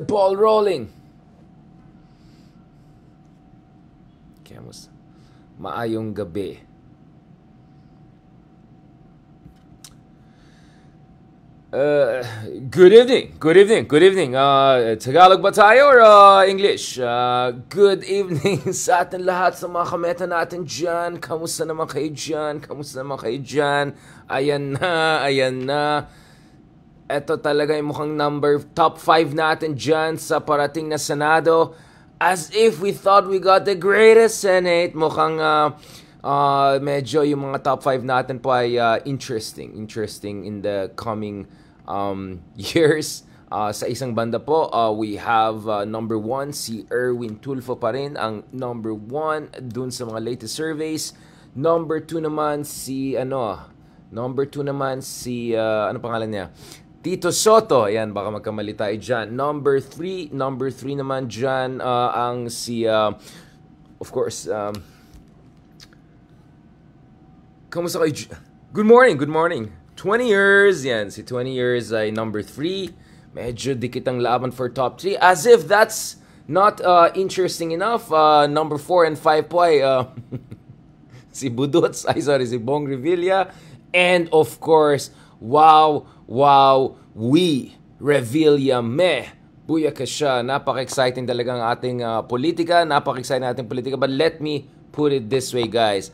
Ball rolling. Kamusta? Maayong gabi. Good evening. Tagalog ba tayo or English? Good evening sa atin lahat sa mga kameta natin dyan. Kamusta naman kayo dyan? Ayan na. Ito talaga yung mukhang top 5 natin dyan sa parating na Senado. As if we thought we got the greatest Senate. Mukhang medyo yung mga top 5 natin po ay interesting in the coming years. Sa isang banda po, we have number 1, si Erwin Tulfo pa rin ang number 1 dun sa mga latest surveys. Number 2 naman si ano pangalan niya? Tito Soto. Ayan, baka magkamali tayo dyan. Number 3 naman dyan ang si of course kamusta kayo? Good morning. 20 years. Yan, si 20 years ay number 3. Medyo dikit ang laban for top 3. As if that's not interesting enough. Number 4 and 5 po ay si si Bong Revilla. And of course, Revilla me. Buyaka siya. Napaka-exciting talaga ang ating politika. But let me put it this way, guys.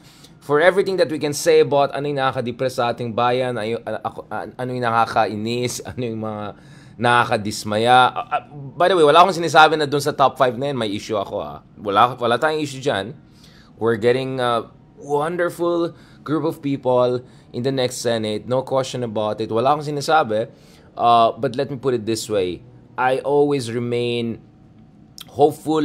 For everything that we can say about ano yung nakaka-depress sa ating bayan, ano yung nakakainis, ano yung mga nakakadismaya. By the way, wala akong sinasabi na dun sa top 5 na yun, may issue ako. Wala tayong issue dyan. We're getting a wonderful group of people in the next Senate. No question about it. Wala akong sinasabi. But let me put it this way. I always remain hopeful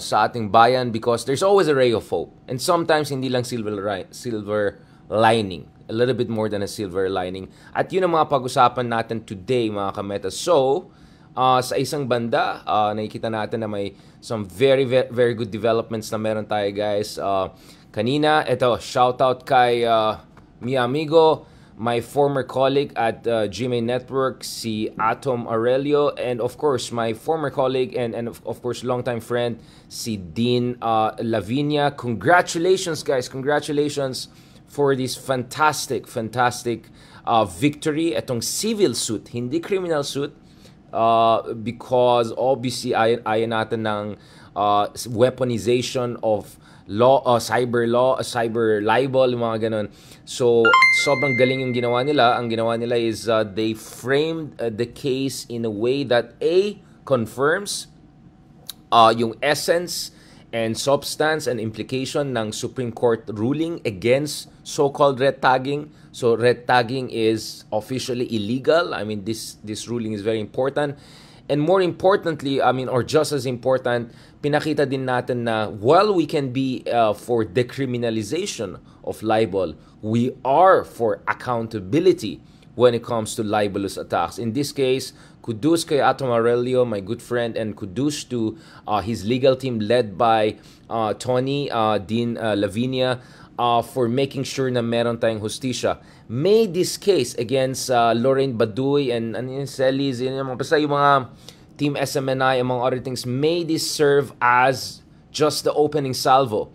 sa ating bayan because there's always a ray of hope. And sometimes hindi lang silver lining. A little bit more than a silver lining. At yun ang mga pag-usapan natin today, mga kameta. So, sa isang banda, nakikita natin na may some very, very, very good developments na meron tayo, guys. Kanina, shoutout kay mi amigo, my former colleague at GMA Network, si Atom Aurelio, and of course, my former colleague and of course, longtime friend, si Dean Lavinia. Congratulations, guys. Congratulations for this fantastic victory. Itong civil suit, hindi criminal suit, because obviously, ayan natin ng weaponization of law, cyber libel, mga ganun. So, sobrang galing yung ginawa nila. Ang ginawa nila is they framed the case in a way that confirms yung essence and substance and implication ng Supreme Court ruling against so-called red tagging. So, red tagging is officially illegal. I mean, this ruling is very important. And more importantly, or just as important, pinakita din natin na while we can be for decriminalization of libel, we are for accountability when it comes to libelous attacks. In this case, kudos kay Atom Aurelio, my good friend, and kudos to his legal team led by Tony, Dean Lavinia, for making sure na meron tayong hustisya. May this case against Lorraine Baduy and Celis, basta yung mga Team SMNI, among other things, may this serve as just the opening salvo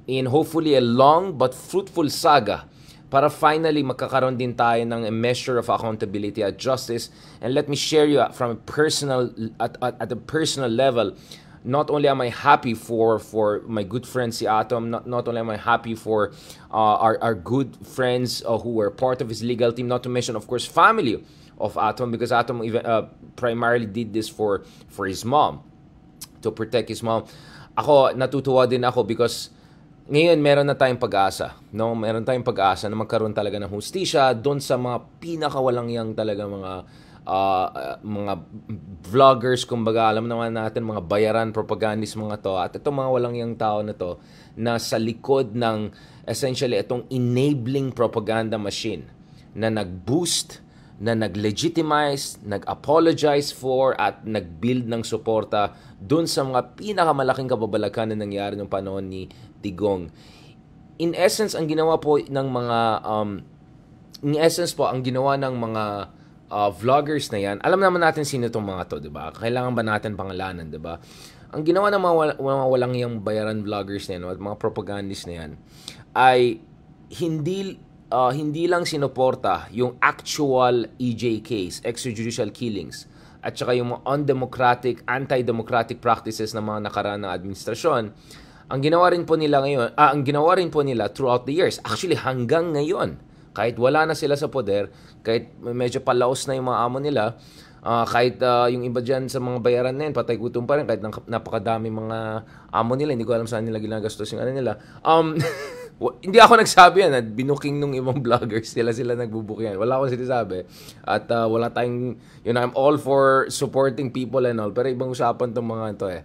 in hopefully a long but fruitful saga para finally magkakaroon din tayo ng a measure of accountability at justice. And let me share you from a personal at a personal level. Not only am I happy for my good friend si Atom, not only am I happy for our good friends who were part of his legal team, not to mention, of course, family of Atom, because Atom even primarily did this for his mom, to protect his mom. Ako, natutuwa din ako because ngayon meron na tayong pag-asa, no? Meron tayong pag-asa na magkaroon talaga ng hustisya doon sa mga pinakawalang yang talaga mga vloggers, kumbaga, alam naman natin, mga bayaran, propagandist mga to, at itong mga walang yang tao na to na sa likod ng essentially itong enabling propaganda machine na nag-boost, na nag-legitimize, nag-apologize for, at nag-build ng suporta dun sa mga pinakamalaking kababalaghan na nangyari noong panahon ni Digong. In essence, ang ginawa po ng mga vloggers na yan, alam naman natin sino itong mga to, di ba? Kailangan ba natin pangalanan, di ba? Ang ginawa ng mga walang yung bayaran vloggers na yan, at mga propagandists na yan, ay hindi lang sinuporta yung actual EJ case, extrajudicial killings, at saka yung mga undemocratic, anti-democratic practices ng mga nakaraan ng administrasyon. Ang ginawa rin po nila ngayon, ang ginawa rin po nila throughout the years, actually hanggang ngayon, kahit wala na sila sa poder, kahit medyo palaos na yung mga amo nila, kahit yung iba dyan sa mga bayaran na yun, patay gutom pa rin, kahit napakadami mga amo nila, hindi ko alam saan nila ginagastos yung ano nila. Hindi ako nagsabi yan, binuking nung ibang vloggers, sila nagbubook yan. Wala akong sinasabi. At wala tayong, I'm all for supporting people and all, pero ibang usapan tong mga ito eh.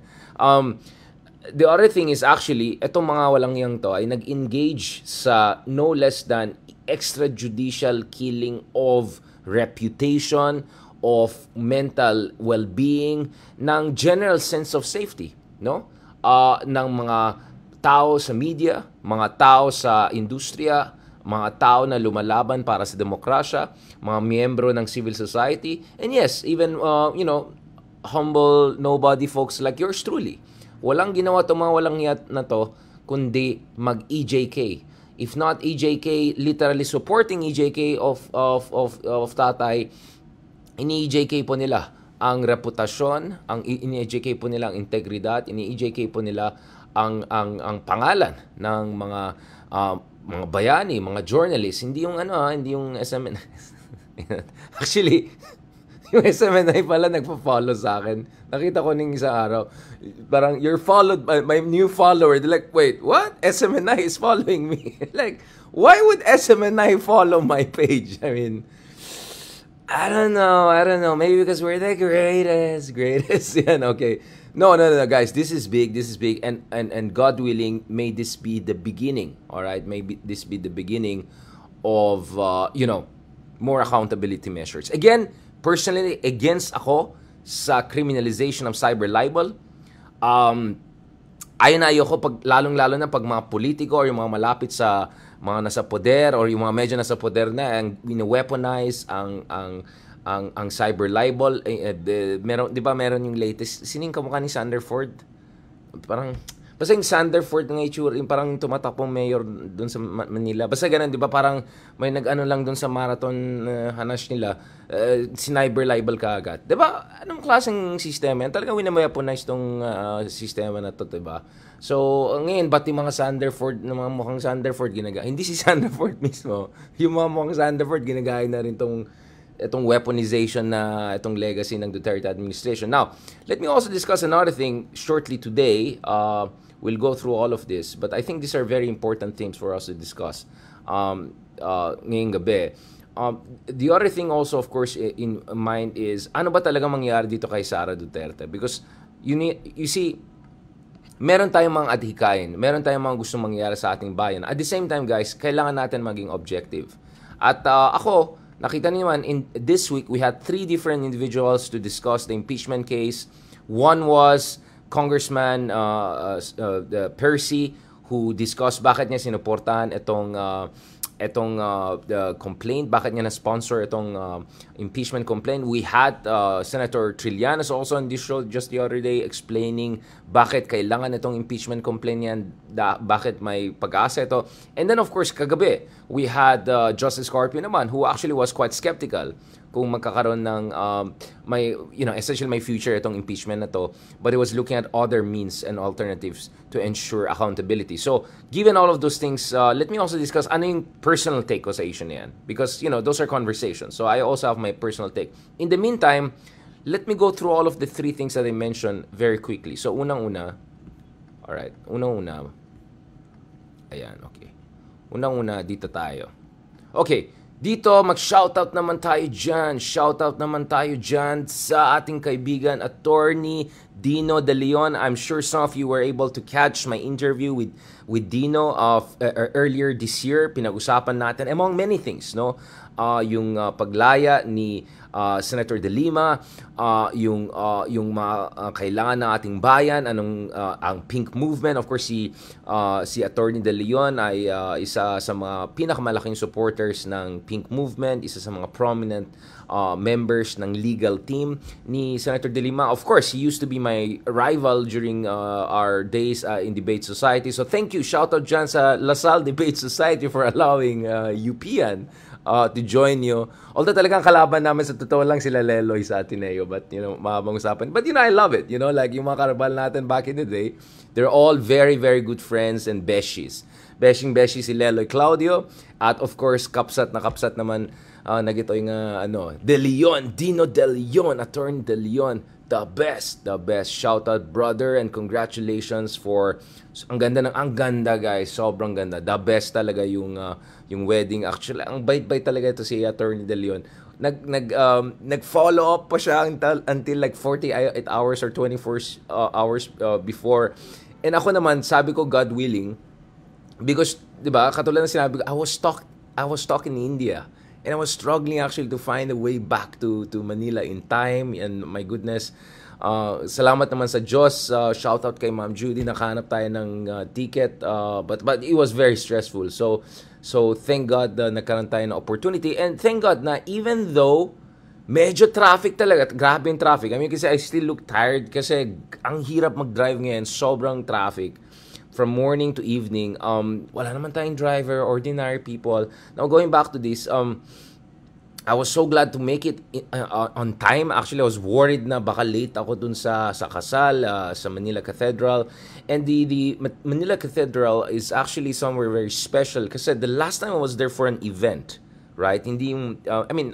The other thing is actually, etong mga walang yang to ay nag-engage sa no less than extrajudicial killing of reputation, of mental well-being, ng general sense of safety, no? Ng mga tao sa media, mga tao sa industriya, mga tao na lumalaban para sa demokrasya, mga miyembro ng civil society, and yes, even humble nobody folks like yours truly. Walang ginawa itong mga walang yat na to, kundi mag-EJK. If not EJK, literally supporting EJK of tatay, ini-EJK po nila ang reputasyon, ini-EJK po nila ang integridad, ini-EJK po nila ang pangalan ng mga bayani, mga journalists, hindi yung hindi yung SMN. Actually, yung SMNI pala nagpa-follow sa akin. Nakita ko ning isang araw. Parang, you're followed by my new follower. They're like, wait, what? SMNI is following me. Like, why would SMNI follow my page? I mean, I don't know. Maybe because we're the greatest. Yan, okay. No, guys. This is big. And God willing, may this be the beginning. All right? May this be the beginning of, more accountability measures. Again, personally, against ako sa criminalization of cyber libel. Ayoko lalong-lalo na pag mga politiko or yung mga malapit sa mga nasa poder or yung mga medyo nasa poder na ang weaponize ang cyber libel. Meron, 'di ba, meron yung latest, sining kamukha ni Sanderford. Parang basta yung Sanderford ng itsura, yung parang tumatakbong mayor doon sa Manila. Basta ganun, di ba? Parang may nag-ano lang doon sa marathon hanash nila. Cyber libel ka agad. Di ba? Anong klaseng sistema yan? Talagang winamweaponize tong sistema na to, di ba? So, ngayon, ba't yung mga Sanderford, mga mukhang Sanderford ginagaya? Hindi si Sanderford mismo. Yung mga mukhang Sanderford ginagaya na rin itong weaponization na itong legacy ng Duterte administration. Now, let me also discuss another thing shortly today. We'll go through all of this, but I think these are very important things for us to discuss ngayong gabi. The other thing also, of course, in mind is, ano ba talaga mangyayari dito kay Sara Duterte? Because, you see, meron tayong mga adhikain, meron tayong mga gustong mangyayari sa ating bayan. At the same time, guys, kailangan natin maging objective. At ako, nakita niyo naman, in this week, we had 3 different individuals to discuss the impeachment case. One was Congressman Percy, who discussed bakit niya sinuportahan itong complaint, bakit niya na-sponsor itong impeachment complaint. We had Senator Trillanes also on this show just the other day explaining bakit kailangan itong impeachment complaint niyan, bakit may pag-asa ito. And then of course, kagabi, we had Justice Carpio naman, who actually was quite skeptical kung magkakaroon ng essentially may future itong impeachment na to, but it was looking at other means and alternatives to ensure accountability. So, given all of those things, let me also discuss ano yung personal take ko sa issue na yan, because those are conversations. So, I also have my personal take. In the meantime, let me go through all of the 3 things that I mentioned very quickly. So, unang-una, ayan, okay. Unang-una, dito tayo. Okay, dito, mag-shoutout naman tayo dyan. Shoutout naman tayo dyan sa ating kaibigan, Attorney Dino De Leon. I'm sure some of you were able to catch my interview with Dino earlier this year. Pinag-usapan natin, among many things, no? Yung paglaya ni Senator De Lima, yung mga kailangan ng ating bayan, ang Pink Movement. Of course, si Attorney De Leon ay isa sa mga pinakamalaking supporters ng Pink Movement, isa sa mga prominent members ng legal team ni Senator De Lima. Of course, he used to be my rival during our days in Debate Society. So thank you, shout out dyan sa Lasal Debate Society for allowing UPian to join you. Although talagang kalaban namin sa totoo lang sila Leloy sa Ateneo, but mahabang usapan. But I love it, like yung mga karabal natin back in the day, they're all very, very good friends and beshies. Beshing-beshi si Leloy Claudio, at of course, kapsat na kapsat naman nagitoy nga De Leon, Dino De Leon, Attorney De Leon, the best. Shout out, brother, and congratulations for ang ganda guys, sobrang ganda. The best talaga yung wedding. Actually, ang bait-bait talaga ito si Attorney De Leon. Nag-follow up pa siya until like 48 hours or 24 hours before. And ako naman, sabi ko, God willing, because 'di ba, katulad ng sinabi ko, I was stuck in India. And I was struggling actually to find a way back to Manila in time. And my goodness, salamat naman sa Diyos. Shout out kay Ma'am Judy, nakahanap tayo ng ticket. But it was very stressful. So thank God na nagkaroon tayo ng opportunity. And thank God na even though medyo traffic talaga, grabe yung traffic. I mean, kasi I still look tired kasi ang hirap mag-drive ngayon, sobrang traffic. From morning to evening, wala naman tayong driver, ordinary people. Now, going back to this, I was so glad to make it on time. Actually, I was worried na baka late ako dun sa kasal, sa Manila Cathedral. And the Manila Cathedral is actually somewhere very special kasi the last time I was there for an event, right? Hindi yung,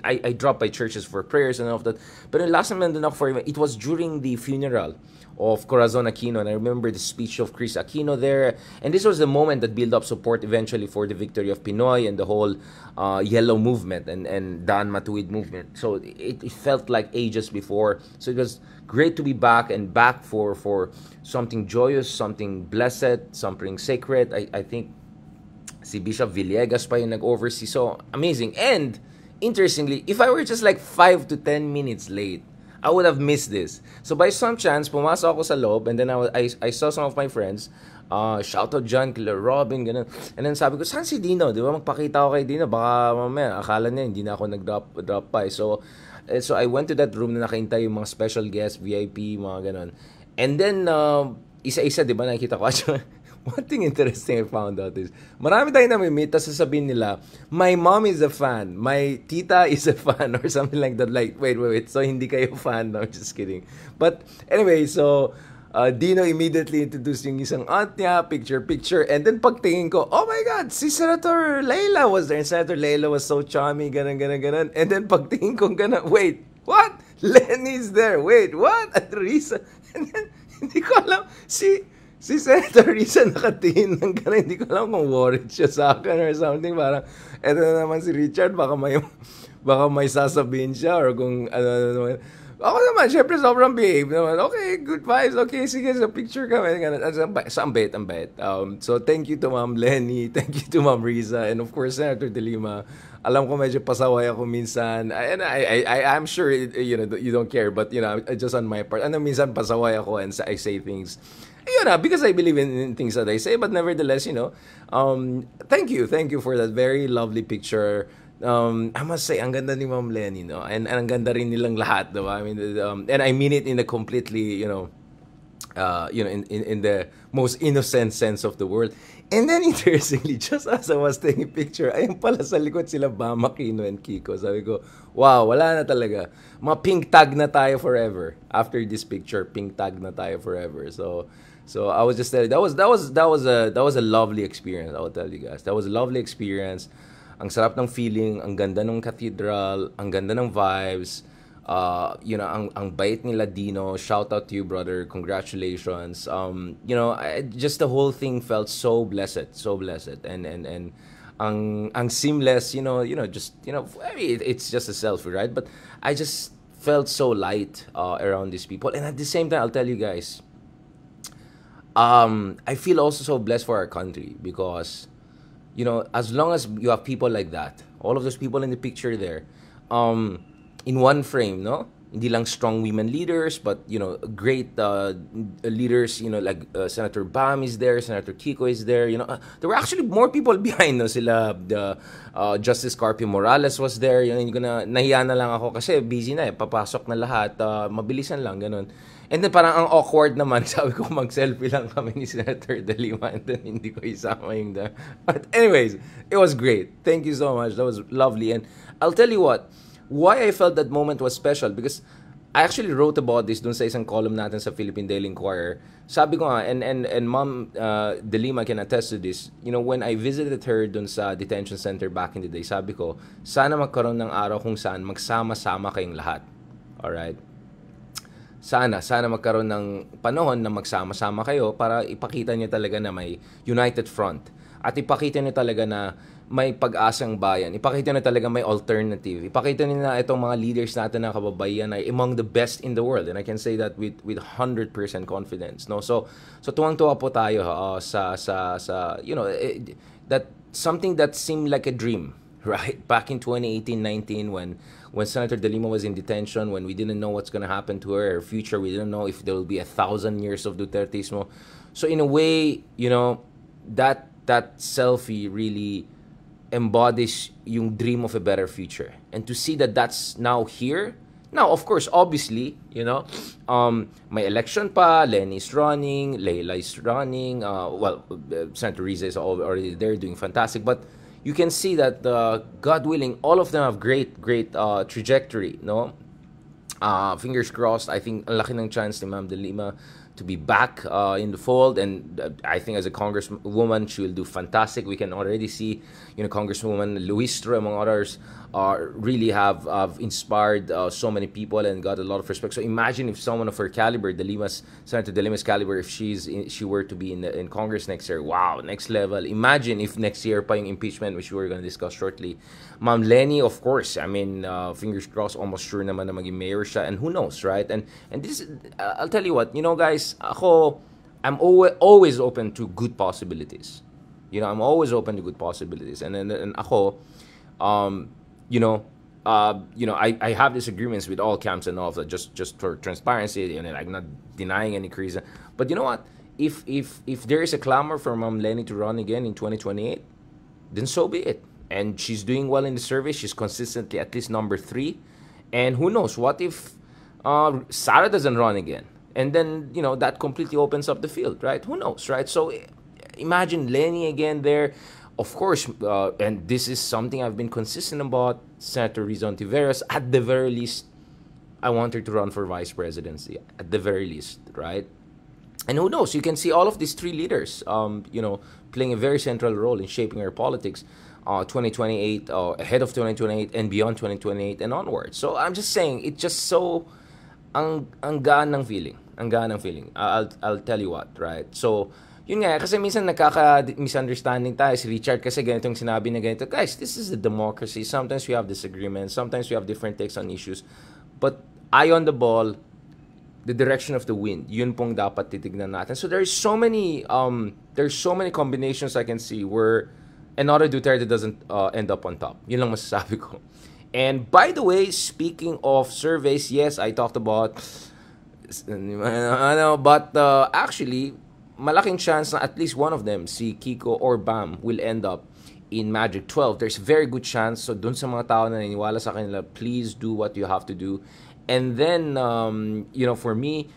I dropped by churches for prayers and all of that. But the last time nandun ako for event, it was during the funeral of Corazon Aquino, and I remember the speech of Chris Aquino there, and this was the moment that built up support eventually for the victory of Pinoy and the whole Yellow movement and Dan Matuwid movement. So it felt like ages before. So it was great to be back for something joyous, something blessed, something sacred. I think si Bishop Villegas pa yung nag-oversee. So amazing. And interestingly, if I were just like 5 to 10 minutes late, I would have missed this. So by some chance, pumasok ako sa loob, and then I saw some of my friends, shout out John, kila Robin, ganun. And then sabi ko, saan si Dino? Di ba, magpakita ako kay Dino, baka mamaya, akala niya, hindi na ako nag-drop by. So I went to that room na nakahintay yung mga special guests, VIP, mga ganun. And then, isa-isa, di ba, nakikita ko, one thing interesting I found out is, marami tayong namimit, tapos sasabihin nila, my mom is a fan, my tita is a fan, or something like that. Like, wait, so hindi kayo fan? No, just kidding. But anyway, so, Dino immediately introduced yung isang aunt niya, picture, and then pagtingin ko, oh my God, si Senator Leila was there, and Senator Leila was so charming, ganun. And then pagtingin ko, wait, what? Lenny's there, wait, what? At Risa, and then, hindi ko alam, si Senator Risa nakatingin ng gano'n. Hindi ko alam kung worried siya sa akin or something. Parang, eto na naman si Richard, baka may sasabihin siya or kung ano. Ako naman, syempre sobrang behave naman. Okay, good vibes. Okay, sige, sa picture kami. Ang bait. So, thank you to Ma'am Lenny. Thank you to Ma'am Riza. And of course, Senator De Lima. Alam ko medyo pasaway ako minsan. And I'm sure, you don't care. But, just on my part. Minsan pasaway ako and I say things. Because I believe in things that I say, but nevertheless, thank you for that very lovely picture. I must say, ang ganda ni Ma'am Lenny, no? And ang ganda rin nilang lahat, diba? I mean, and I mean it in a completely, in the most innocent sense of the word. And then, interestingly, just as I was taking a picture, ayun pala sa likod sila Bam Aquino and Kiko. Sabi ko, wow, wala na talaga. Mga pink tag na tayo forever. After this picture, pink tag na tayo forever. So I was just telling, that was a lovely experience. I will tell you guys, that was a lovely experience. Ang sarap ng feeling, ang ganda ng cathedral, ang ganda ng vibes. Ang bait nila Dino. Shout out to you, brother. Congratulations. Just the whole thing felt so blessed, and ang seamless. It's just a selfie, right? But I just felt so light around these people, and at the same time, I'll tell you guys. I feel also so blessed for our country because, as long as you have people like that, all of those people in the picture there, in one frame, no? Hindi lang strong women leaders, but great leaders. Like Senator Bam is there, Senator Kiko is there. There were actually more people behind. No, sila the Justice Carpio Morales was there. Hindi ko nahiya na lang ako kasi busy na papasok na lahat. Mabilisan lang ganun. And then parang ang awkward naman, sabi ko mag-selfie lang kami ni Senator De Lima and then hindi ko isama yung But anyways, it was great. Thank you so much. That was lovely. And I'll tell you why I felt that moment was special, because I actually wrote about this dun sa isang column natin sa Philippine Daily Inquirer. Sabi ko nga, and Ma'am De Lima can attest to this, when I visited her dun sa detention center back in the day, sabi ko, sana magkaroon ng araw kung saan magsama-sama kayong lahat. Alright? Sana magkaroon ng panahon na magsama-sama kayo para ipakita niyo talaga na may united front. At ipakita niyo talaga na may pag-asang bayan. Ipakita na talaga may alternative. Ipakita niyo na itong mga leaders natin na kababayan ay among the best in the world. And I can say that with 100% confidence. No? So tuwang-tuwa po tayo sa that something that seemed like a dream, right? Back in 2018-19 when Senator De Lima was in detention, when we didn't know what's going to happen to her future, we didn't know if there will be 1,000 years of Duterteismo. So in a way, that selfie really embodies yung dream of a better future. And to see that that's now here, now, of course, obviously, may election pa, Lenny's running, Leila is running, Senator Riza is already there doing fantastic, but you can see that, God willing, all of them have great trajectory, no? Fingers crossed. I think ang laki ng chance ni Ma'am De Lima to be back in the fold, and I think as a congresswoman she will do fantastic. We can already see Congresswoman Luistro among others really have inspired so many people and got a lot of respect. So imagine if someone of her caliber, Senator De Lima's caliber, if she were to be in Congress next year. Wow, next level. Imagine if next year pa yung impeachment, which we're going to discuss shortly. Ma'am Lenny, of course, I mean, fingers crossed, almost sure naman na maging mayor siya, and who knows, right? And this, I'll tell you what, guys, I'm always open to good possibilities. I'm always open to good possibilities. And ako, I have disagreements with all camps and all of that, just for transparency, and I'm not denying any reason. But you know what? If there is a clamor for Ma'am Lenny to run again in 2028, then so be it. And she's doing well in the survey. She's consistently at least number 3. And who knows? What if Sara doesn't run again? And then, that completely opens up the field, right? Who knows, right? So imagine Lenny again there. Of course, and this is something I've been consistent about, Senator Riza Ontiveros, at the very least, I want her to run for vice presidency, at the very least, right? And who knows, you can see all of these 3 leaders, playing a very central role in shaping our politics, 2028, ahead of 2028, and beyond 2028, and onwards. So I'm just saying, it's just so, ang gaan ng feeling. Ang gaan ng feeling. I'll tell you what, right? So, yun nga, kasi minsan nakaka-misunderstanding tayo. Si Richard kasi ganitong sinabi na ganito, guys, this is a democracy. Sometimes we have disagreements. Sometimes we have different takes on issues. But eye on the ball, the direction of the wind, yun pong dapat titignan natin. So there's so many combinations I can see where another Duterte doesn't end up on top. Yun lang masasabi ko. And by the way, speaking of surveys, yes, I talked about, but actually, malaking chance na at least one of them, si Kiko or Bam, will end up in Magic 12. There's a very good chance. So dun sa mga tao na naniniwala sa kanila, please do what you have to do. And then, for me,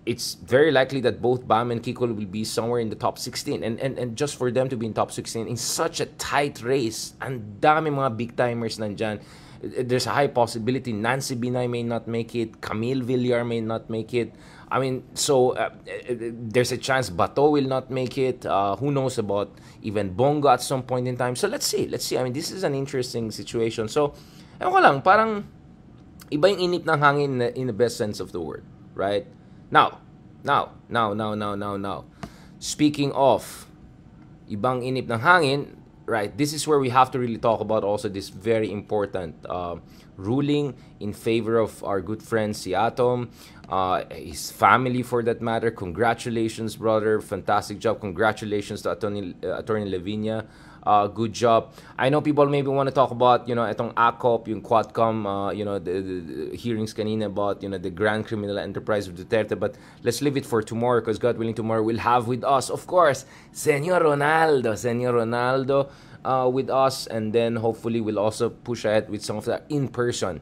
it's very likely that both Bam and Kiko will be somewhere in the top 16. And just for them to be in top 16 in such a tight race, ang dami mga big timers nandyan. There's a high possibility Nancy Binay may not make it, Camille Villar may not make it. I mean, so there's a chance Bato will not make it. Who knows about even Bongo at some point in time. So let's see. I mean, this is an interesting situation. So, ewan ko lang, parang iba yung inip ng hangin in the best sense of the word, right? Now. Speaking of ibang inip ng hangin, right, this is where we have to really talk about also this very important ruling in favor of our good friend si Atom, his family for that matter. Congratulations, brother. Fantastic job. Congratulations to Attorney Lavinia. Good job. I know people maybe want to talk about, itong ACOP, yung Quadcom, the hearings kanina about, the grand criminal enterprise of Duterte. But let's leave it for tomorrow because God willing, tomorrow we'll have with us, of course, Senor Ronaldo with us. And then hopefully we'll also push ahead with some of the in-person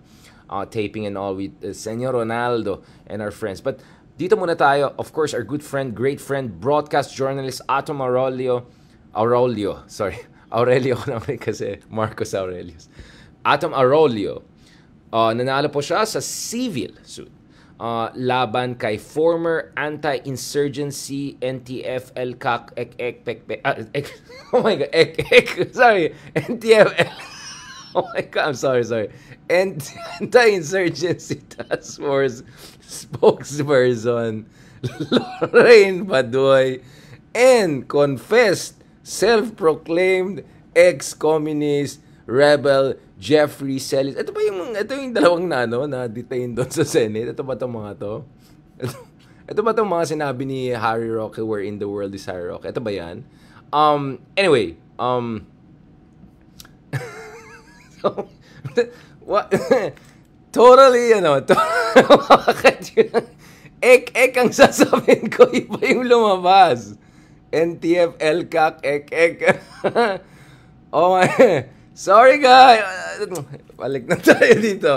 taping and all with Senor Ronaldo and our friends. But dito muna tayo, of course, our good friend, great friend, broadcast journalist Atom Aurelio ko naman kasi Marcos Aurelius. Atom Aurelio, nanalo po siya sa civil suit laban kay former anti-insurgency NTF LCAC oh my god, sorry, NTF oh my god, I'm sorry. Anti-insurgency task force spokesperson Lorraine Badoy and confessed self-proclaimed ex-communist rebel Jeffrey Celis. Ito yung dalawang na detain doon sa Senate. Ito ba itong mga to? Ito ba itong mga sinabi ni Harry Roque, where in the world is Harry Roque? Ito ba yan? Anyway, so, what? Totally, ek ang sasabihin ko, iba yung lumabas. NTF, LCAC, ek. Oh my, sorry guys. Balik na tayo dito.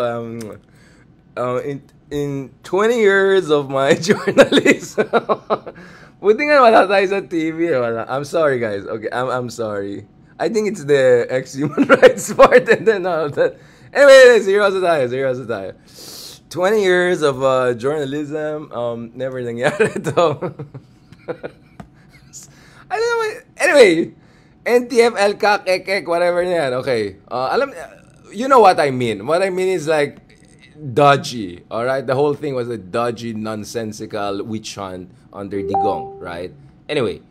In 20 years of my journalism, buti nga wala tayo sa TV. Wala. I'm sorry guys. Okay, I'm sorry. I think it's the ex-human rights part and then all that. Anyway, seryoso tayo. 20 years of journalism, never nangyari ito. Anyway, NTF, LCAC, ek, whatever na yan. Okay. You know what I mean. What I mean is like dodgy. Alright? The whole thing was a dodgy, nonsensical witch hunt under Digong. Right? Anyway.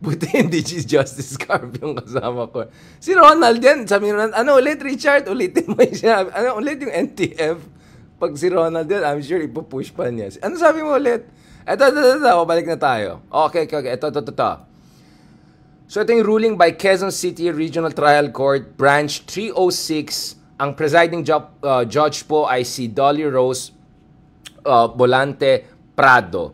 Buti hindi Justice Carp yung kasama ko. Si Ronald yan. Sabi mo, ulit Richard? Ulitin mo yung sinabi. Ulit yung NTF? Pag si Ronald yan, I'm sure ipupush pa niya. Ano sabi mo ulit? Ito, balik na tayo. Okay. Ito. So, ito yung ruling by Quezon City Regional Trial Court, Branch 306. Ang presiding judge po ay si Dolly Rose Bolante Prado.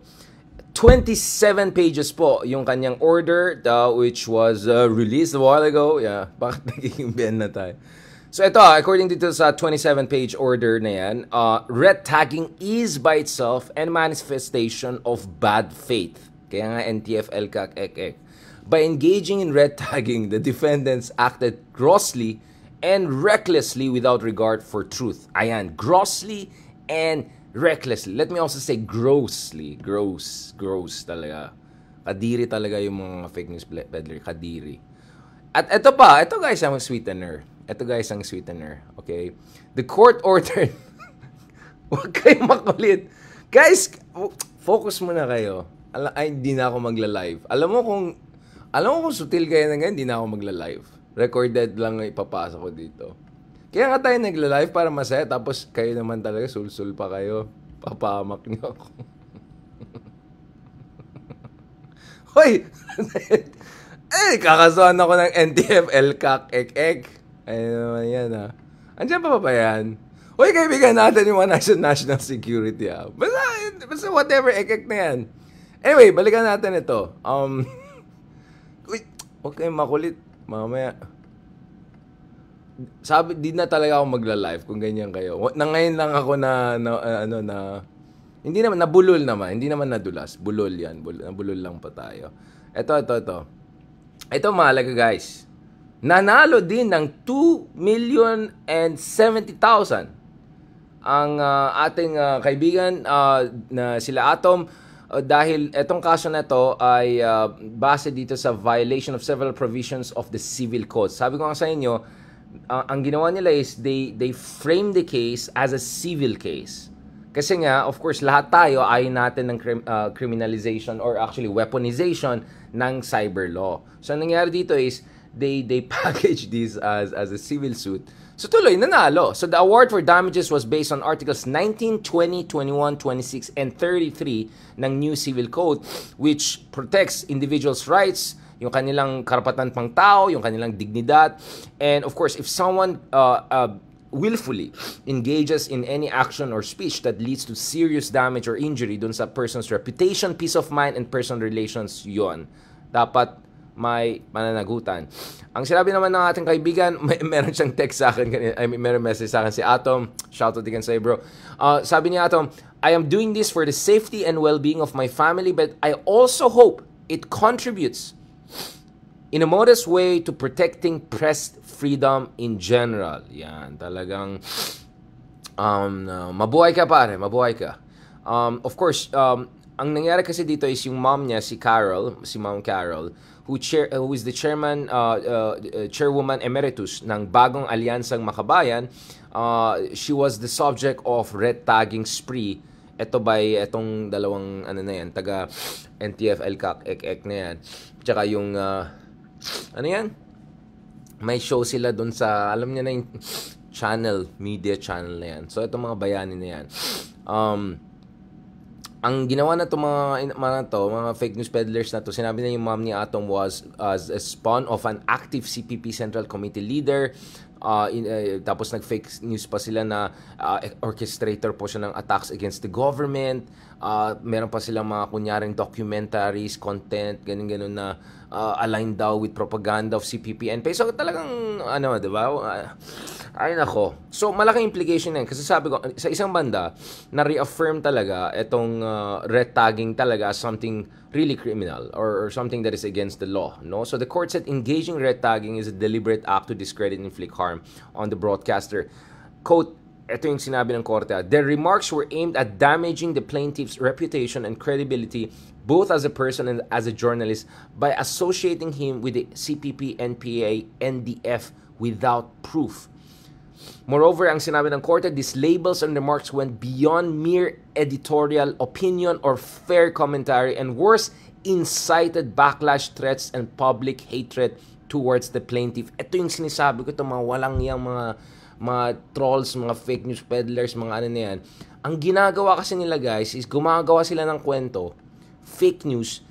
27 pages po yung kanyang order, which was released a while ago. Yeah, bakit nagiging Ben na tayo? So ito, according dito sa 27-page order na yan, red tagging is by itself a manifestation of bad faith. Kaya nga NTF, LCAC, ek. By engaging in red tagging, the defendants acted grossly and recklessly without regard for truth. Ayan, grossly and recklessly. Let me also say grossly. Gross talaga. Kadiri talaga yung mga fake news peddler. Kadiri. At ito guys ang sweetener. Okay? The court ordered, huwag kayong makulit. Guys, focus muna kayo. Ay, hindi na ako magla-live. Alam mo kung sutil kayo na ngayon, hindi na ako magla-live. Recorded lang ipapasa ko dito. Kaya nga tayo nagla-live para masaya, tapos kayo naman talaga, sul-sul pa kayo. Papamak niyo ako. Hoy! Kakasuhan ako ng NTF, LCAC, ek. Ayun naman yan, ha. Andiyan pa ba yan? Hoy, kaibigan natin yung national security, ha. Basta whatever, ek na yan. Anyway, balikan natin ito. Okay, makulit. Mamaya. Sabi, di na talaga ako magla-live kung ganyan kayo. Ngayon lang ako hindi naman, nabulol naman. Hindi naman nadulas. Bulol yan. Nabulol lang pa tayo. Ito. Ito mahalaga, guys. Nanalo din ng 2,070,000 ang ating kaibigan na sila Atom dahil etong kaso na to ay base dito sa violation of several provisions of the civil code. Sabi ko nga sa inyo, ang ginawa nila is they frame the case as a civil case. Kasi nga, of course, lahat tayo ayaw natin ng criminalization or actually weaponization ng cyber law. So, ang nangyari dito is they package this as a civil suit. So, tuloy, nanalo. So, the award for damages was based on Articles 19, 20, 21, 26, and 33 ng new civil code, which protects individuals' rights yung kanilang karapatan pang tao, yung kanilang dignidad. And of course, if someone willfully engages in any action or speech that leads to serious damage or injury dun sa person's reputation, peace of mind, and personal relations, yon dapat may pananagutan. Ang sinabi naman ng ating kaibigan, meron siyang text sa akin kanina, meron message sa akin si Atom. Shout out again sa'yo, bro. Sabi ni Atom, I am doing this for the safety and well-being of my family, but I also hope it contributes in a modest way to protecting press freedom in general. Yan, talagang mabuhay ka pare, mabuhay ka. Of course, ang nangyari kasi dito is yung mom niya, si Ma'am Carol, who is the chairwoman emeritus ng bagong alyansang Makabayan. She was the subject of red tagging spree. Ito by etong dalawang taga NTF LCAC na yan. Tsaka yung may show sila dun sa, alam niya na yung media channel na yan. So itong mga bayani na yan. Ang ginawa na to mga fake news peddlers na to, sinabi na yung mom ni Atom was as a spawn of an active CPP Central Committee leader. Tapos nag-fake news pa sila na orchestrator po siya ng attacks against the government. Meron pa silang mga kunyaring documentaries, content, ganun na aligned daw with propaganda of CPP and so talagang di ba? Ay nako. So malaking implication yan kasi sabi ko sa isang banda na reaffirm talaga itong red tagging talaga as something really criminal or something that is against the law, no? So the court said engaging red tagging is a deliberate act to discredit and inflict harm on the broadcaster. Quote, ito yung sinabi ng korte, their remarks were aimed at damaging the plaintiff's reputation and credibility both as a person and as a journalist by associating him with the CPP, NPA, NDF without proof. Moreover, ang sinabi ng korte, these labels and remarks went beyond mere editorial opinion or fair commentary and worse, incited backlash, threats, and public hatred towards the plaintiff. Ito yung sinasabi ko, ito mga walang yang mga trolls, mga fake news peddlers, mga na yan. Ang ginagawa kasi nila guys is gumagawa sila ng kwento, fake news,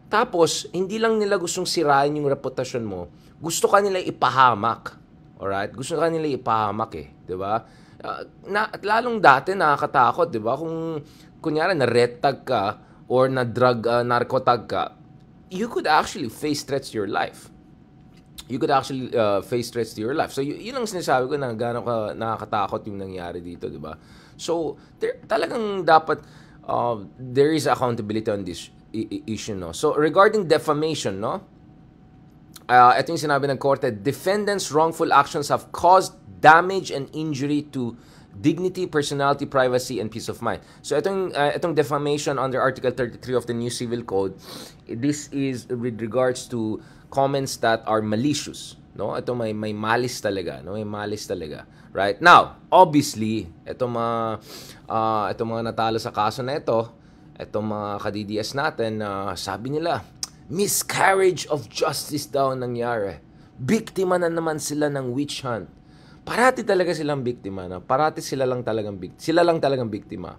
tapos hindi lang nila gustong sirain yung reputasyon mo, gusto ka nila ipahamak. Alright? Gusto ka nila ipahamak di ba? Lalong dati nakakatakot, di ba? Kung kunyari na red tag ka or na drug narco tag ka, you could actually face threats to your life. You could actually face threats to your life. So yun ang sinasabi ko na gaano ka nakakatakot yung nangyari dito, di ba? So talagang dapat there is accountability on this issue, no? So regarding defamation, no? Ito yung sinabi ng korte, defendants' wrongful actions have caused damage and injury to dignity, personality, privacy, and peace of mind. So itong defamation under Article 33 of the New Civil Code, this is with regards to comments that are malicious, no? Ito may malice talaga, no? May malice talaga. Right? Now, obviously, itong mga natalo sa kaso na itong mga ka-DDS natin, sabi nila, miscarriage of justice daw nangyari. Biktima na naman sila ng witch hunt. Parati talaga silang biktima, no? Parati sila lang talagang biktima.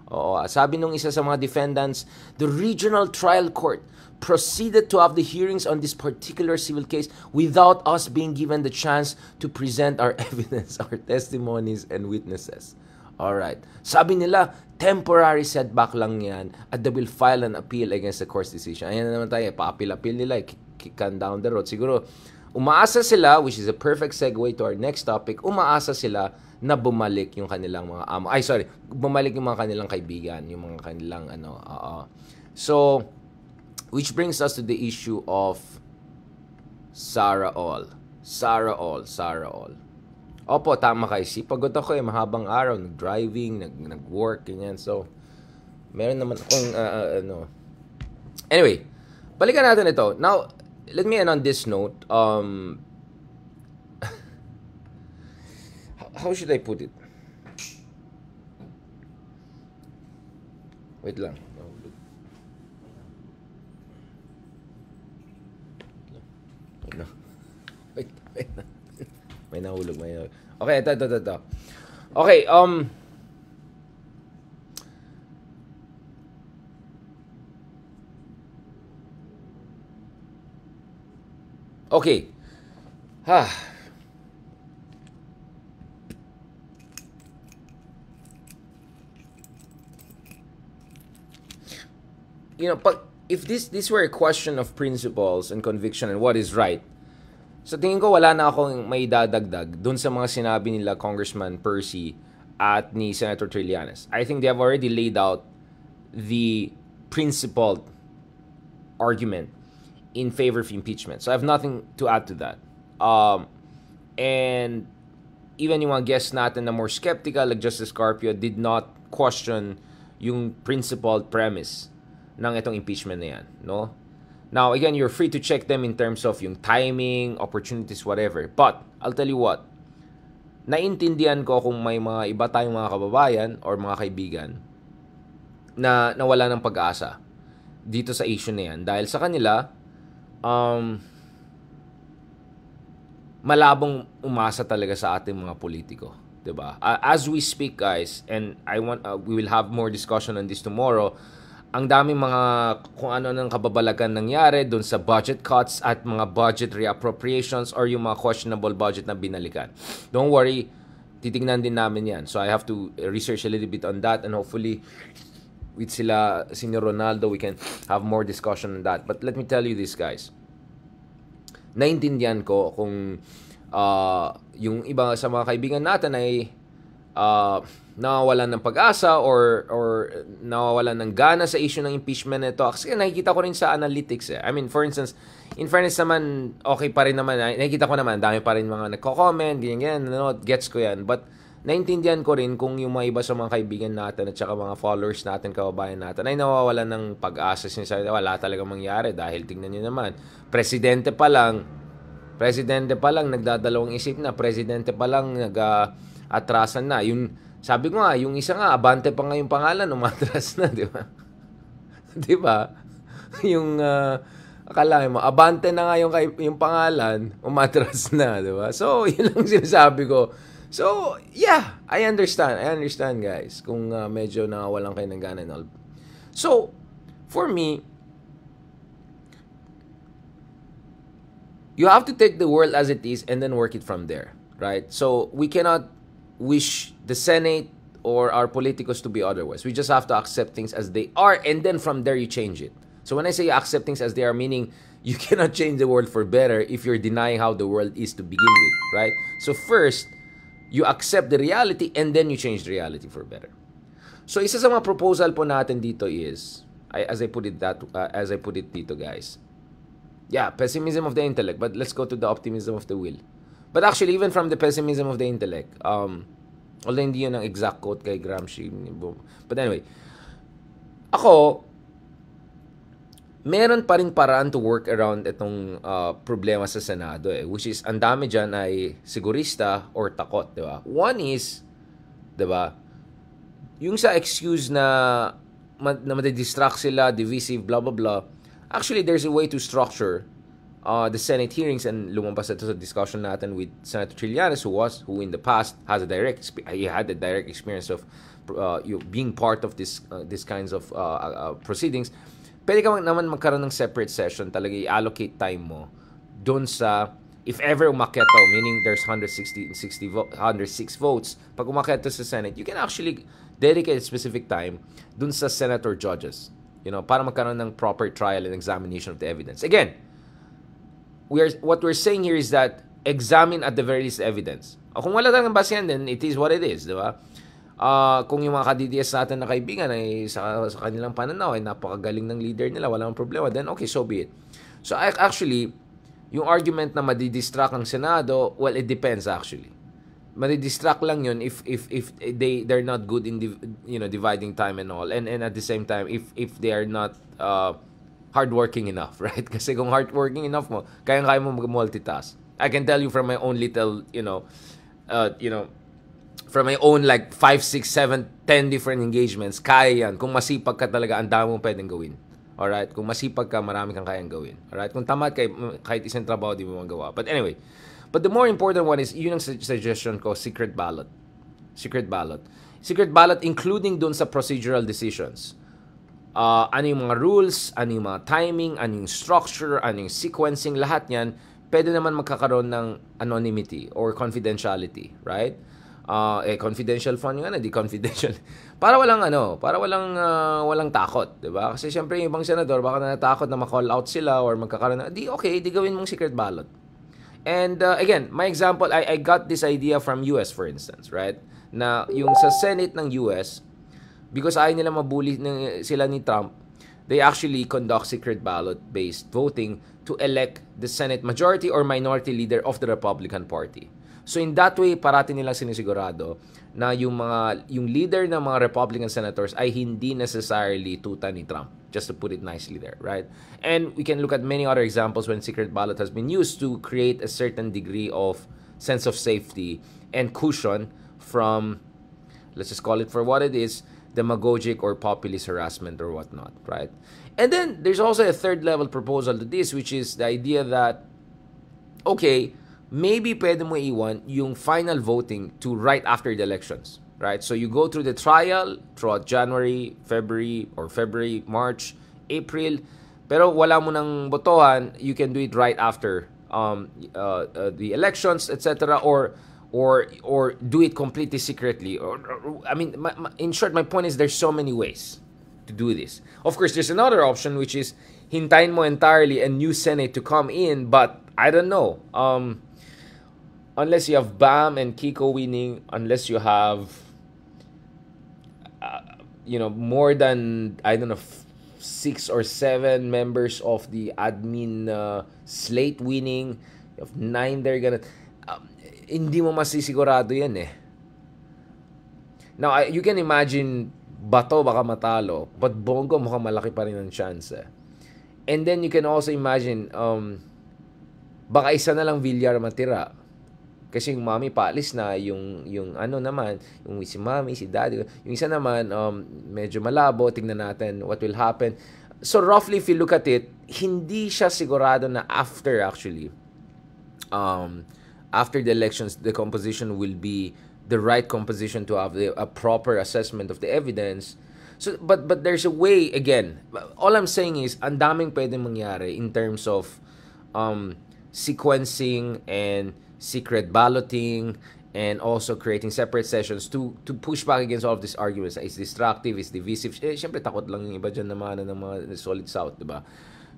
Oo, sabi nung isa sa mga defendants, the Regional Trial Court proceeded to have the hearings on this particular civil case without us being given the chance to present our evidence, our testimonies, and witnesses. Alright. Sabi nila, temporary setback lang yan at they will file an appeal against the court's decision. Ayan na naman tayo, pa-appeal nila, kick down the road. Siguro, umaasa sila, which is a perfect segue to our next topic, umaasa sila na bumalik yung kanilang mga amo. Bumalik yung mga kanilang kaibigan, yung mga kanilang So, which brings us to the issue of Sarah All. Opo, tama kayo. Pagod ako mahabang araw, nag-driving, nag-work, ganyan. So, meron naman akong, Anyway, balikan natin ito. Now, let me end on this note. How should I put it? Wait lang. Wait. May nahulog. Okay, ito. Okay, Okay. Ha. If this were a question of principles and conviction and what is right, sa tingin ko wala na akong may dadagdag dun sa mga sinabi nila Congressman Percy at ni Senator Trillanes. I think they have already laid out the principled argument in favor of impeachment. So I have nothing to add to that. And even yung mga guests natin na more skeptical, like Justice Carpio, did not question yung principled premise ng itong impeachment na yan, no? Now, again, you're free to check them in terms of yung timing, opportunities, whatever. But, I'll tell you what, naintindihan ko kung may mga iba tayong mga kababayan or mga kaibigan na nawala ng pag-asa dito sa issue na yan. Dahil sa kanila, malabong umasa talaga sa ating mga politiko. Diba? As we speak, guys, and we will have more discussion on this tomorrow, ang daming mga kung ano ng kababalagan nangyari doon sa budget cuts at mga budget reappropriations or yung mga questionable budget na binalikan. Don't worry, titignan din namin yan. So I have to research a little bit on that and hopefully with Senior Ronaldo, we can have more discussion on that. But let me tell you this, guys. Naintindihan ko kung yung iba sa mga kaibigan natin ay nawawalan ng pag-asa or nawawalan ng gana sa issue ng impeachment nito. Kasi nakikita ko rin sa analytics eh. I mean, for instance, in fairness naman, okay pa rin naman. Nakikita ko naman, dami pa rin mga nagko-comment, ganyan, gets ko yan. But, naintindihan ko rin kung yung mga iba sa mga kaibigan natin at saka mga followers natin, kababayan natin, ay nawawalan ng pag-asa. Sinasabi, wala talagang mangyari dahil tingnan nyo naman, presidente pa lang, nagdadalawang isip na, presidente pa lang, nag-atrasan na. Sabi ko nga, yung isa nga, Abante pa nga yung pangalan, umatras na, di ba? Di ba? Yung, akala mo, Abante na nga yung pangalan, umatras na, di ba? So, yun lang sinasabi ko. So, yeah, I understand, guys, kung medyo nawalan kayo ng gana and all. So, for me, you have to take the world as it is and then work it from there, right? So, we cannot wish the Senate or our politicos to be otherwise. We just have to accept things as they are, and then from there you change it. So when I say you accept things as they are, meaning you cannot change the world for better if you're denying how the world is to begin with, right? So first, you accept the reality and then you change the reality for better. So isa sa mga proposal po natin dito is, as I put it dito, guys. Yeah, pessimism of the intellect, but let's go to the optimism of the will. But actually, even from the pessimism of the intellect, although hindi yun ang exact quote kay Gramsci, but anyway, ako, meron pa rin paraan to work around itong problema sa Senado which is, ang dami dyan ay sigurista or takot, di ba? One is, di ba, yung sa excuse na madidistract sila, divisive, blah, blah, blah, actually, there's a way to structure the Senate hearings, and lumabas ito sa discussion natin with Senator Trillanes, who in the past had a direct experience of being part of this kinds of proceedings. Pwede ka naman magkaroon ng separate session, talaga i-allocate time mo doon sa, if ever umakyat to, meaning there's 106 votes, pag umakyat to sa Senate, you can actually dedicate a specific time doon sa senator judges, para magkaroon ng proper trial and examination of the evidence. Again, what we're saying here is that examine at the very least evidence. Kung wala talagang basehan, then it is what it is, di ba? Kung yung mga ka-DDS natin na kaibigan ay sa kanilang pananaw ay napakagaling ng leader nila, walang problema, then okay, so be it. So actually, yung argument na madidistract ang Senado, well, it depends actually. Madidistract lang yun if they're not good in dividing time and all, and at the same time if they are not hardworking enough, right? Kasi kung hardworking enough mo, kaya mo mag-multitask. I can tell you from my own little, from my own like 5, 6, 7, 10 different engagements, kaya yan. Kung masipag ka talaga, ang dami mong pwedeng gawin. Alright? Kung masipag ka, marami kang kayang gawin. Alright? Kung tamad ka, kahit isang trabaho, di mo magawa. But anyway, but the more important one is, yun ang suggestion ko, secret ballot. Secret ballot, including dun sa procedural decisions. Ano yung mga rules, ano yung mga timing, ano yung structure, ano yung sequencing, lahat yan, pwede naman magkakaroon ng anonymity or confidentiality, right? Confidential fund nga na, di confidential. Para walang takot, 'di ba? Kasi syempre yung ibang senador baka natatakot na ma-call out sila or magkakaroon na, di gawin mong secret ballot. And again, my example, I got this idea from US, for instance, right? Na yung sa Senate ng US, because ayaw nila mabuli sila ni Trump, they actually conduct secret ballot-based voting to elect the Senate majority or minority leader of the Republican Party. So in that way, parati nilang sinisigurado na yung leader ng mga Republican senators ay hindi necessarily tuta ni Trump. Just to put it nicely there, right? And we can look at many other examples when secret ballot has been used to create a certain degree of sense of safety and cushion from, let's just call it for what it is, demagogic or populist harassment or whatnot, right? And then there's also a third level proposal to this, which is the idea that, okay, maybe pwede mo iwan yung final voting to right after the elections, right? So you go through the trial throughout January, February, March, April, pero wala mo nang botohan, you can do it right after the elections, etc. Or do it completely secretly. I mean, in short, my point is there's so many ways to do this. Of course, there's another option, which is hintayin mo entirely a new Senate to come in, but I don't know. Unless you have Bam and Kiko winning, unless you have, more than, I don't know, 6 or 7 members of the admin slate winning, you have 9 there, hindi mo masisigurado yan eh. Now, you can imagine, Bato baka matalo, but Bongo mukhang malaki pa rin ang chance eh. And then you can also imagine, baka isa na lang Villar matira. Kasi yung mami paalis na, yung ano naman, yung si mami, si daddy, yung isa naman, medyo malabo, tingnan natin what will happen. So roughly, if you look at it, hindi siya sigurado na after the elections, the composition will be the right composition to have a proper assessment of the evidence. So, but there's a way, again, all I'm saying is, ang daming pwedeng mangyari in terms of sequencing and secret balloting, and also creating separate sessions to push back against all of these arguments. It's destructive, it's divisive. Siyempre, takot lang yung iba dyan naman ng mga solid South, diba?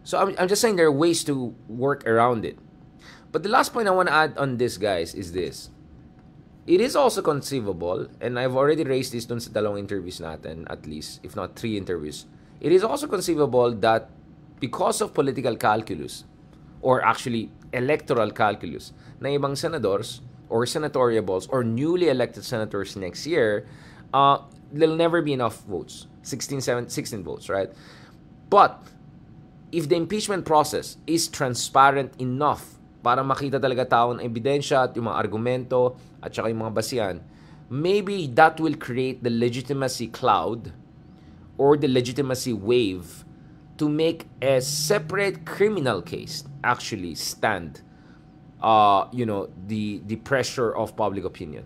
So, I'm just saying there are ways to work around it. But the last point I want to add on this, guys, is this. It is also conceivable, and I've already raised this dun sa dalawang interviews natin, at least, if not 3 interviews. It is also conceivable that because of political calculus, or actually electoral calculus, na ibang senators or senatoriables or newly elected senators next year, there'll never be enough votes. 16 votes, right? But if the impeachment process is transparent enough para makita talaga tao ng ebidensya at yung mga argumento at saka yung mga basihan, maybe that will create the legitimacy cloud or the legitimacy wave to make a separate criminal case actually stand the pressure of public opinion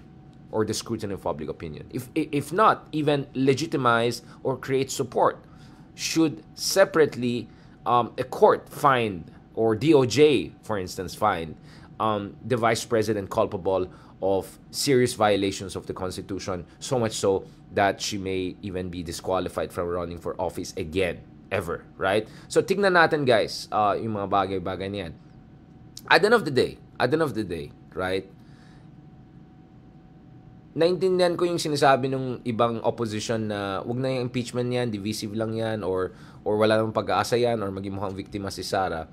or the scrutiny of public opinion. If not, even legitimize or create support, should separately a court find, or DOJ, for instance, find the vice president culpable of serious violations of the Constitution, so much so that she may even be disqualified from running for office again, ever, right? So tignan natin, guys, yung mga bagay-bagay niyan. At the end of the day, right? Naintindihan ko yung sinasabi ng ibang opposition na wag na yung impeachment yan, divisive lang yan, or wala namang pag-aasa yan, or maging mukhang biktima si Sara.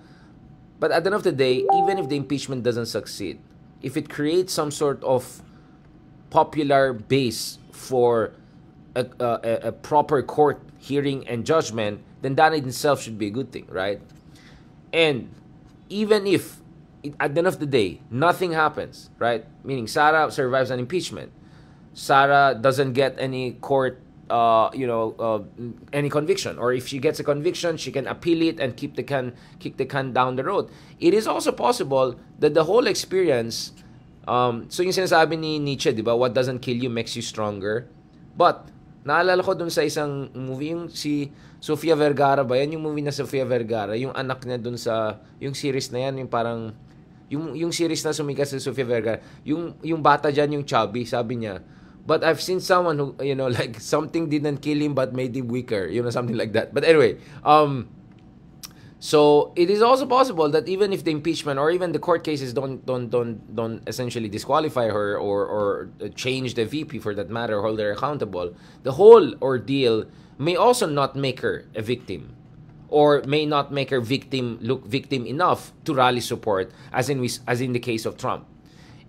But at the end of the day, even if the impeachment doesn't succeed, if it creates some sort of popular base for a proper court hearing and judgment, then that in itself should be a good thing, right? And even if at the end of the day, nothing happens, right? Meaning Sara survives an impeachment. Sara doesn't get any court, any conviction. Or if she gets a conviction, she can appeal it and kick the can down the road. It is also possible that the whole experience, so yung sinasabi ni Nietzsche, di ba? What doesn't kill you makes you stronger. But, naalala ko dun sa isang movie, yung si Sofia Vergara ba? Yan yung movie na Sofia Vergara. Yung anak niya dun sa, yung series na yan, yung parang, yung series na sumikat sa Sofia Vergara, yung bata diyan, yung chubby, sabi niya, but I've seen someone who, like something didn't kill him but made him weaker, something like that. But anyway, so it is also possible that even if the impeachment or even the court cases don't essentially disqualify her or change the VP for that matter, hold her accountable, the whole ordeal may also not make her a victim, or may not make her look victim enough to rally support, as in the case of Trump.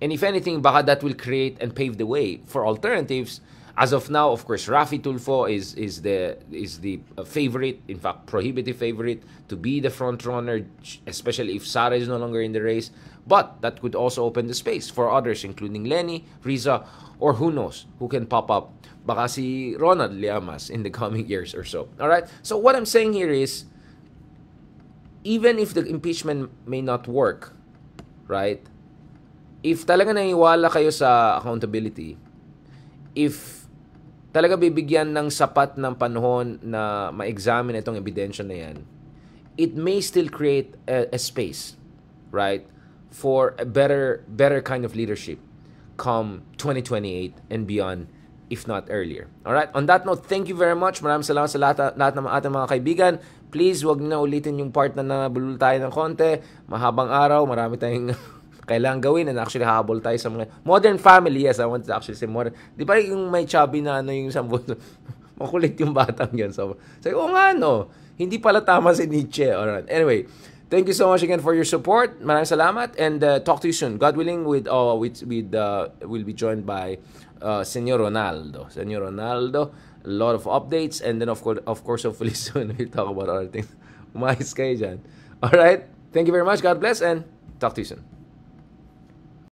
And if anything, baka that will create and pave the way for alternatives. As of now, of course, Raffy Tulfo is the favorite, in fact, prohibitive favorite to be the front runner, especially if Sara is no longer in the race. But that could also open the space for others, including Lenny, Riza, or who knows who can pop up. Baka si Ronald Llamas in the coming years or so. All right. So what I'm saying here is, even if the impeachment may not work, right? If talaga naniwala kayo sa accountability, if talaga bibigyan ng sapat ng panahon na ma-examine itong ebidensya na yan, it may still create a space, right, for a better kind of leadership come 2028 and beyond, if not earlier. Alright? On that note, thank you very much. Maraming salamat sa lahat ng ating mga kaibigan. Please, wag na ulitin yung part na nabulol tayo ng konti. Mahabang araw, marami tayong kailangan gawin, and actually habol tayo sa mga Modern Family. Yes, I want to actually say modern. Di ba yung may chubby na yung sambo, makulit yung batang yun. So, nga no, hindi pala tama si Nietzsche. Alright. Anyway, thank you so much again for your support. Maraming salamat, and talk to you soon. God willing, we'll be joined by Senor Ronaldo. Senor Ronaldo, a lot of updates, and then of course, hopefully soon we'll talk about other things. Umayos kayo dyan. Alright, thank you very much. God bless, and talk to you soon.